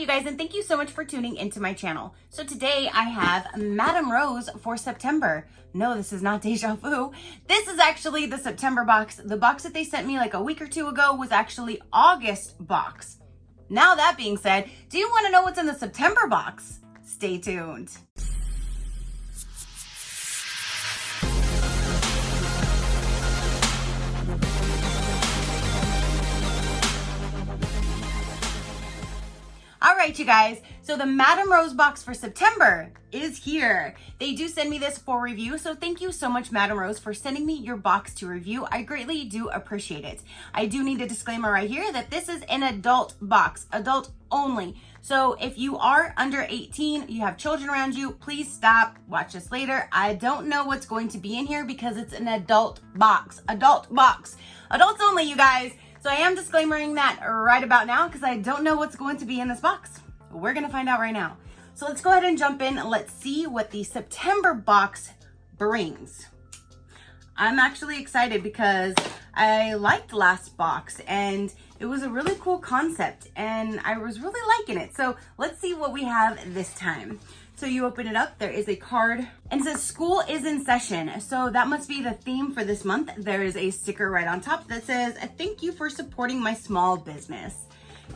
you guys, and thank you so much for tuning into my channel. So today I have Madam Rose for September. No, this is not deja vu. This is actually the September box. The box that they sent me like a week or two ago was actually August box. Now that being said, do you want to know what's in the September box? Stay tuned. All right, you guys, so the Madam Rose box for September is here. They do send me this for review, so thank you so much, Madam Rose, for sending me your box to review. I greatly do appreciate it. I do need a disclaimer right here that this is an adult box, adult only. So if you are under 18, you have children around you, please stop, watch this later. I don't know what's going to be in here because it's an adult box, adults only, you guys. So I am disclaimering that right about now because I don't know what's going to be in this box. We're gonna find out right now. So let's go ahead and jump in and let's see what the September box brings. I'm actually excited because I liked last box and it was a really cool concept and I was really liking it. So let's see what we have this time. So you open it up, there is a card and it says school is in session. So that must be the theme for this month. There is a sticker right on top that says, thank you for supporting my small business.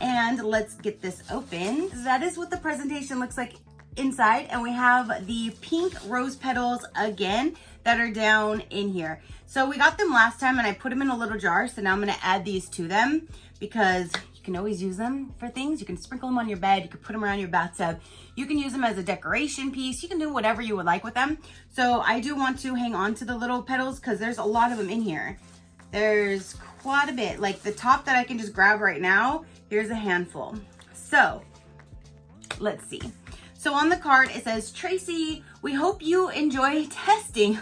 And let's get this open. That is what the presentation looks like inside. And we have the pink rose petals again that are down in here. So we got them last time and I put them in a little jar. So now I'm gonna add these to them because you can always use them for things. You can sprinkle them on your bed. You can put them around your bathtub. You can use them as a decoration piece. You can do whatever you would like with them. So I do want to hang on to the little petals because there's a lot of them in here. There's quite a bit. Like the top that I can just grab right now, here's a handful. So let's see. So on the card, it says, Tracy, we hope you enjoy testing.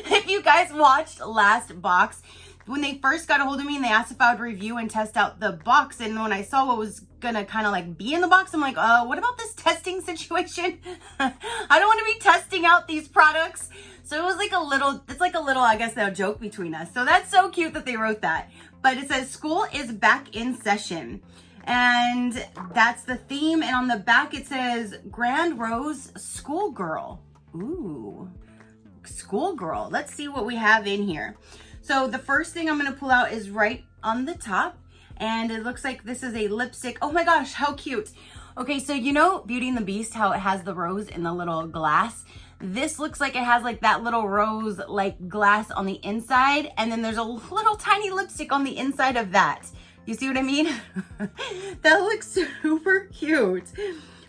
If you guys watched last box, when they first got a hold of me and they asked if I would review and test out the box, and when I saw what was gonna kind of like be in the box, I'm like, what about this testing situation? I don't want to be testing out these products. So it was like it's like a little, I guess, a joke between us. So that's so cute that they wrote that. But it says school is back in session. And that's the theme. And on the back, it says Grand Rose Schoolgirl. Ooh, Schoolgirl. Let's see what we have in here. So the first thing I'm going to pull out is right on the top. And it looks like this is a lipstick. Oh my gosh, how cute. Okay, so you know Beauty and the Beast, how it has the rose in the little glass? This looks like it has like that little rose like glass on the inside. And then there's a little tiny lipstick on the inside of that. You see what I mean? That looks super cute.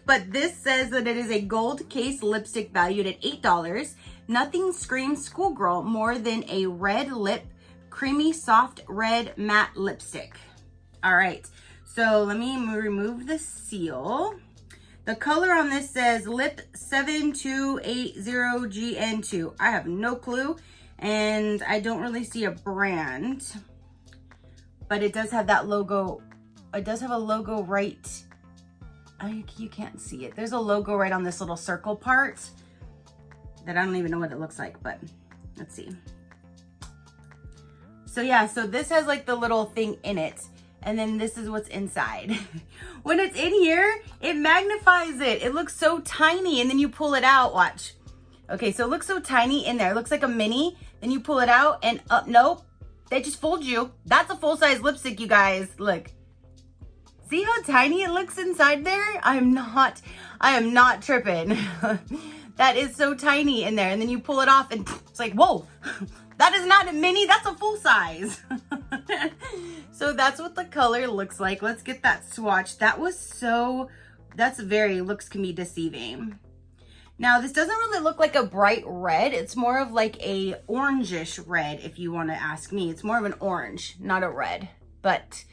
But this says that it is a gold case lipstick valued at $8. Nothing screams schoolgirl more than a red lip, creamy, soft red matte lipstick. All right, so let me remove the seal. The color on this says lip 7280GN2. I have no clue, and I don't really see a brand, but it does have that logo. It does have a logo right. You can't see it. There's a logo right on this little circle part that I don't even know what it looks like, but let's see. So yeah, so this has like the little thing in it, and then this is what's inside. When it's in here, it magnifies it. It looks so tiny, and then you pull it out, watch. Okay, so it looks so tiny in there. It looks like a mini, then you pull it out, and nope, they just fooled you. That's a full-size lipstick, you guys, look. See how tiny it looks inside there? I am not tripping. That is so tiny in there. And then you pull it off and it's like, whoa, that is not a mini, that's a full size. So that's what the color looks like. Let's get that swatch. That's very, looks can be deceiving. Now this doesn't really look like a bright red. It's more of like a orangish red, if you want to ask me. It's more of an orange, not a red, but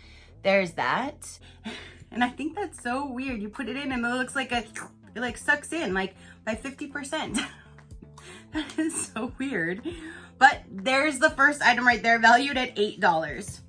there's that. And I think that's so weird. You put it in and it looks like it like sucks in like by 50%. That is so weird. But there's the first item right there, valued at $8.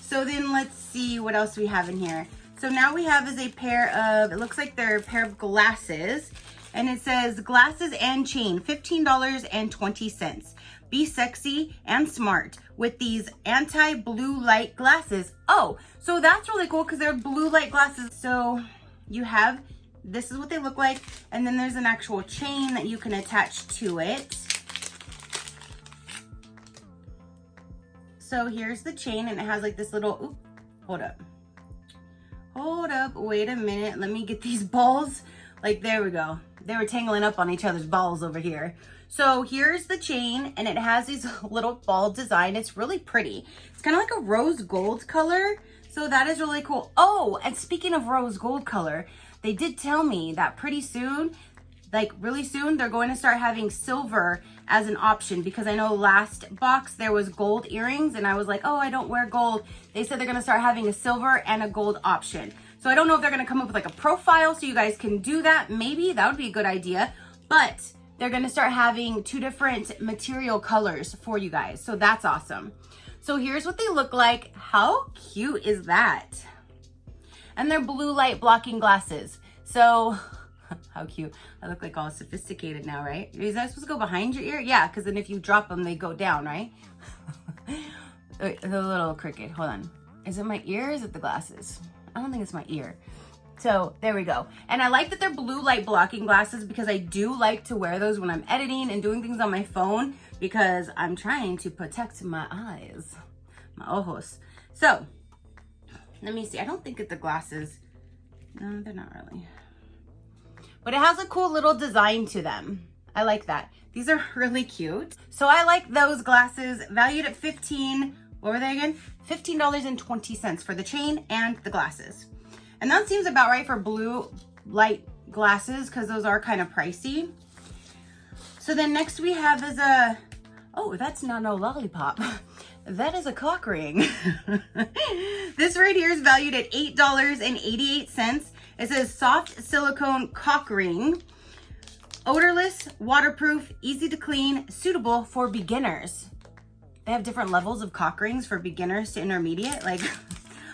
So then let's see what else we have in here. So now we have is a pair of, it looks like they're a pair of glasses. And it says glasses and chain, $15.20. Be sexy and smart with these anti-blue light glasses. Oh, so that's really cool because they're blue light glasses. So you have, this is what they look like. And then there's an actual chain that you can attach to it. So here's the chain and it has like this little, oop, hold up, wait a minute. Let me get these balls. Like, there we go. They were tangling up on each other's balls over here. So here's the chain and it has these little ball design. It's really pretty. It's kind of like a rose gold color. So that is really cool. Oh, and speaking of rose gold color, they did tell me that pretty soon, like really soon, they're going to start having silver as an option, because I know last box there was gold earrings and I was like, oh, I don't wear gold. They said they're going to start having a silver and a gold option. So I don't know if they're going to come up with like a profile so you guys can do that. Maybe that would be a good idea, but they're going to start having 2 different material colors for you guys. So that's awesome. So here's what they look like. How cute is that? And they're blue light blocking glasses. So how cute. I look like all sophisticated now, right? Is that supposed to go behind your ear? Yeah, because then if you drop them, they go down, right? Wait, the little cricket, hold on. Is it my ear or is it the glasses? I don't think it's my ear. So there we go. And I like that they're blue light blocking glasses because I do like to wear those when I'm editing and doing things on my phone because I'm trying to protect my eyes, my ojos. So let me see. I don't think it's the glasses. No, they're not really. But it has a cool little design to them. I like that. These are really cute. So I like those glasses, valued at what were they again? $15.20 for the chain and the glasses. And that seems about right for blue light glasses because those are kind of pricey. So then next we have is a, oh, that's not no lollipop. That is a cock ring. This right here is valued at $8.88. It says soft silicone cock ring, odorless, waterproof, easy to clean, suitable for beginners. They have different levels of cock rings for beginners to intermediate. Like,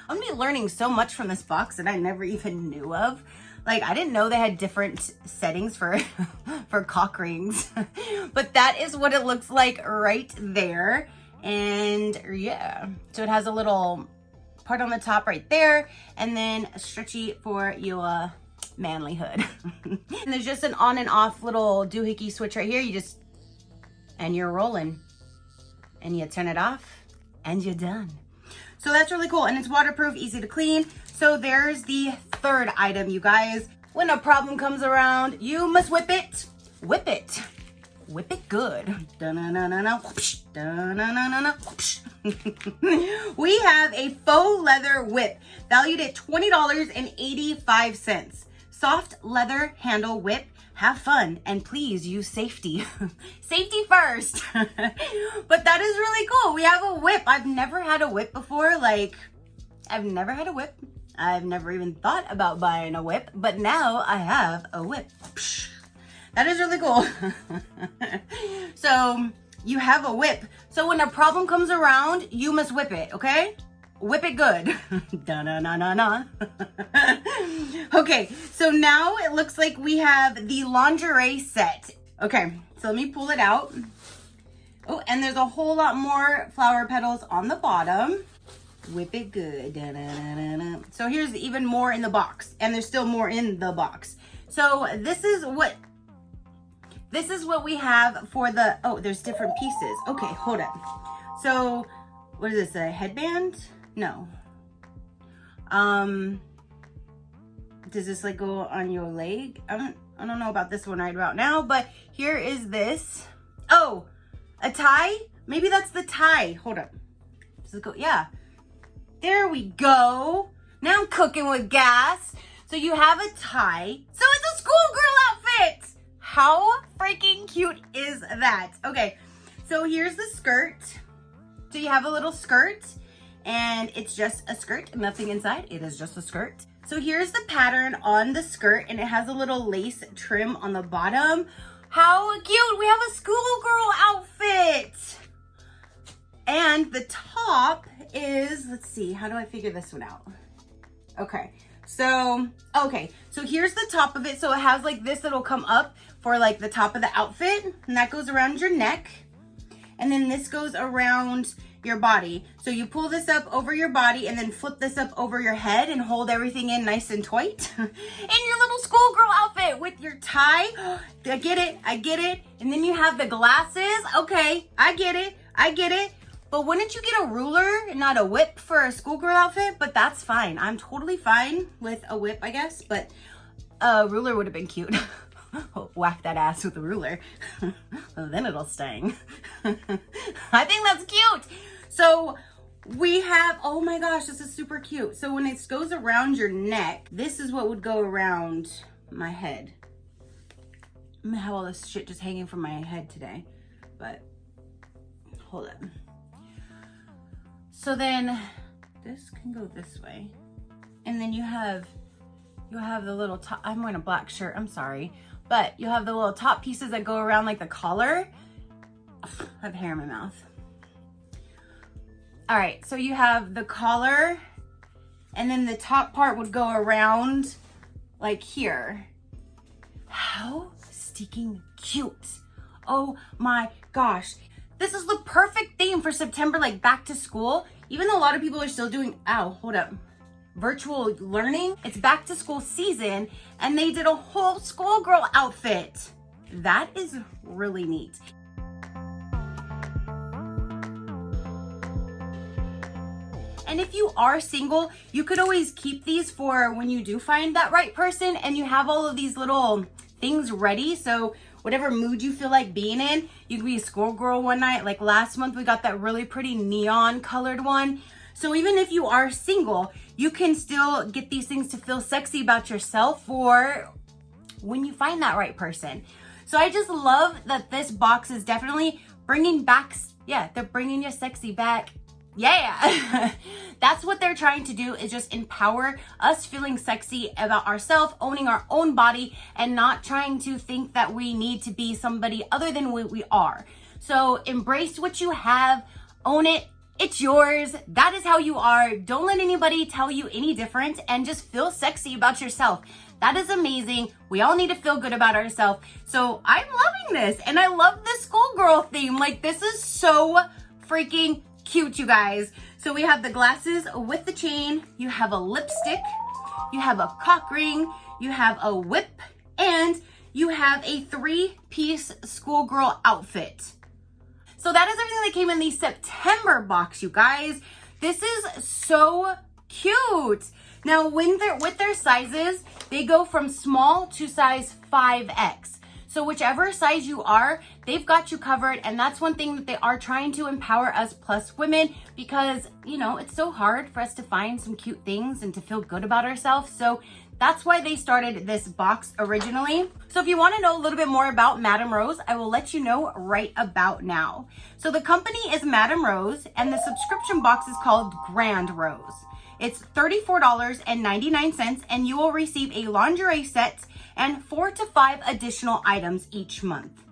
I'm gonna be learning so much from this box that I never even knew of. Like, I didn't know they had different settings for for cock rings. But that is what it looks like right there. And yeah, so it has a little part on the top right there, and then stretchy for your manlyhood. And there's just an on and off little doohickey switch right here. You just, and you're rolling. And you turn it off and you're done. So that's really cool. And it's waterproof, easy to clean. So there's the third item, you guys. When a problem comes around, you must whip it. Whip it. Whip it good. Da-na-na-na-na, whoopsh, da-na-na-na-na, whoopsh. We have a faux leather whip valued at $20.85. Soft leather handle whip. Have fun and please use safety. Safety first. But that is really cool. We have a whip. I've never had a whip before. Like, I've never had a whip. I've never even thought about buying a whip, but now I have a whip. That is really cool. So you have a whip. So when a problem comes around, you must whip it, okay? Whip it good. Da-na-na-na-na. Okay, so now it looks like we have the lingerie set. Okay, so let me pull it out. Oh, and there's a whole lot more flower petals on the bottom. Whip it good. Da-na-na-na-na. So here's even more in the box, and there's still more in the box. So this is what we have for the, oh, there's different pieces. Okay, hold on. So what is this, a headband? No. Does this like go on your leg? I don't know about this one right about now, but here is this. Oh, a tie? Maybe that's the tie. Hold up. Does it go? Yeah. There we go. Now I'm cooking with gas. So you have a tie. So it's a schoolgirl outfit. How freaking cute is that? Okay, so here's the skirt. So you have a little skirt and it's just a skirt, nothing inside. It is just a skirt. So here's the pattern on the skirt and it has a little lace trim on the bottom. How cute. We have a schoolgirl outfit. And the top is, let's see, how do I figure this one out? Okay, so here's the top of it. So it has like this that'll come up for like the top of the outfit, and that goes around your neck. And then this goes around your body. So you pull this up over your body and then flip this up over your head and hold everything in nice and tight. In your little schoolgirl outfit with your tie. I get it. And then you have the glasses. Okay, I get it. But wouldn't you get a ruler and not a whip for a schoolgirl outfit? But that's fine. I'm totally fine with a whip, I guess. But a ruler would have been cute. Whack that ass with a ruler. Well, then it'll sting. I think that's cute. So we have, oh my gosh, this is super cute. So when it goes around your neck, this is what would go around my head. I'm gonna have all this shit just hanging from my head today, but hold up. So then this can go this way. And then you have the little top, I'm wearing a black shirt, I'm sorry. But you have the little top pieces that go around like the collar. I have hair in my mouth. All right, so you have the collar and then the top part would go around like here. How stinking cute. Oh my gosh. This is the perfect theme for September, like back to school. Even though a lot of people are still doing, virtual learning, it's back to school season and they did a whole schoolgirl outfit. That is really neat. And if you are single, you could always keep these for when you do find that right person and you have all of these little things ready. So whatever mood you feel like being in, you can be a schoolgirl one night. Like last month, we got that really pretty neon colored one. So even if you are single, you can still get these things to feel sexy about yourself for when you find that right person. So I just love that this box is definitely bringing back, they're bringing your sexy back. Yeah, that's what they're trying to do, is just empower us feeling sexy about ourselves, owning our own body, and not trying to think that we need to be somebody other than what we are. So embrace what you have, own it. It's yours. That is how you are. Don't let anybody tell you any different, and just feel sexy about yourself. That is amazing. We all need to feel good about ourselves. So I'm loving this, and I love the schoolgirl theme. Like, this is so freaking cute, you guys. So we have the glasses with the chain. You have a lipstick. You have a cock ring. You have a whip, and you have a 3-piece schoolgirl outfit. So that is everything that came in the September box, you guys. This is so cute. Now, with their sizes, they go from small to size 5X. So whichever size you are, they've got you covered. And that's one thing that they are trying to empower us plus women, because, it's so hard for us to find some cute things and to feel good about ourselves. So that's why they started this box originally. So if you want to know a little bit more about Madam Rose, I will let you know right about now. So the company is Madam Rose, and the subscription box is called Grand Rose. It's $34.99, and you will receive a lingerie set and 4 to 5 additional items each month.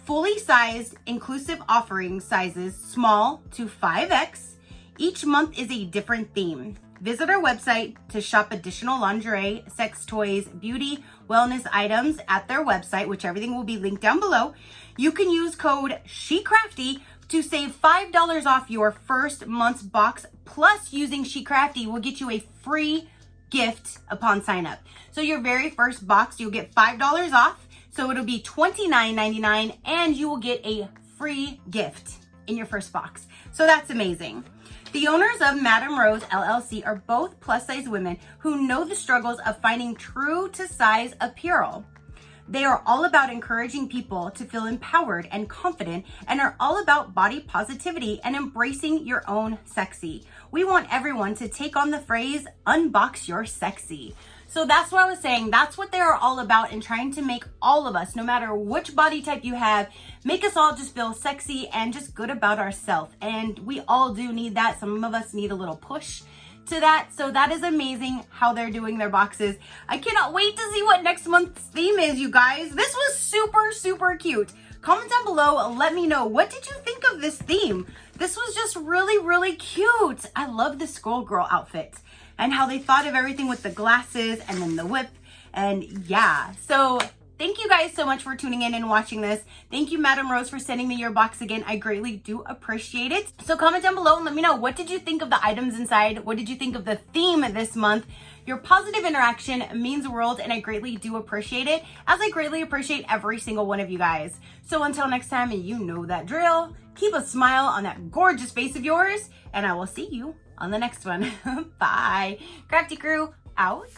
Fully sized, inclusive offering sizes small to 5X. Each month is a different theme. Visit our website to shop additional lingerie, sex toys, beauty, wellness items at their website, which everything will be linked down below. You can use code SheCrafty to save $5 off your first month's box, plus using SheCrafty will get you a free gift upon sign up. So your very first box, you'll get $5 off. So it'll be $29.99, and you will get a free gift in your first box. So that's amazing. The owners of Madam Rose LLC are both plus-size women who know the struggles of finding true-to-size apparel. They are all about encouraging people to feel empowered and confident, and are all about body positivity and embracing your own sexy. We want everyone to take on the phrase, unbox your sexy. So that's what I was saying. That's what they are all about, and trying to make all of us, no matter which body type you have, make us all just feel sexy and just good about ourselves. And we all do need that. Some of us need a little push to that. So that is amazing how they're doing their boxes. I cannot wait to see what next month's theme is, you guys. This was super, super cute. Comment down below. Let me know. What did you think of this theme? This was just really, really cute. I love the schoolgirl outfit and how they thought of everything with the glasses and then the whip. And yeah, so thank you guys so much for tuning in and watching this. Thank you, Madam Rose, for sending me your box again. I greatly do appreciate it. So comment down below and let me know, what did you think of the items inside? What did you think of the theme this month? Your positive interaction means the world, and I greatly do appreciate it, as I greatly appreciate every single one of you guys. So until next time, you know that drill. Keep a smile on that gorgeous face of yours, and I will see you on the next one. Bye. Crafty crew, out.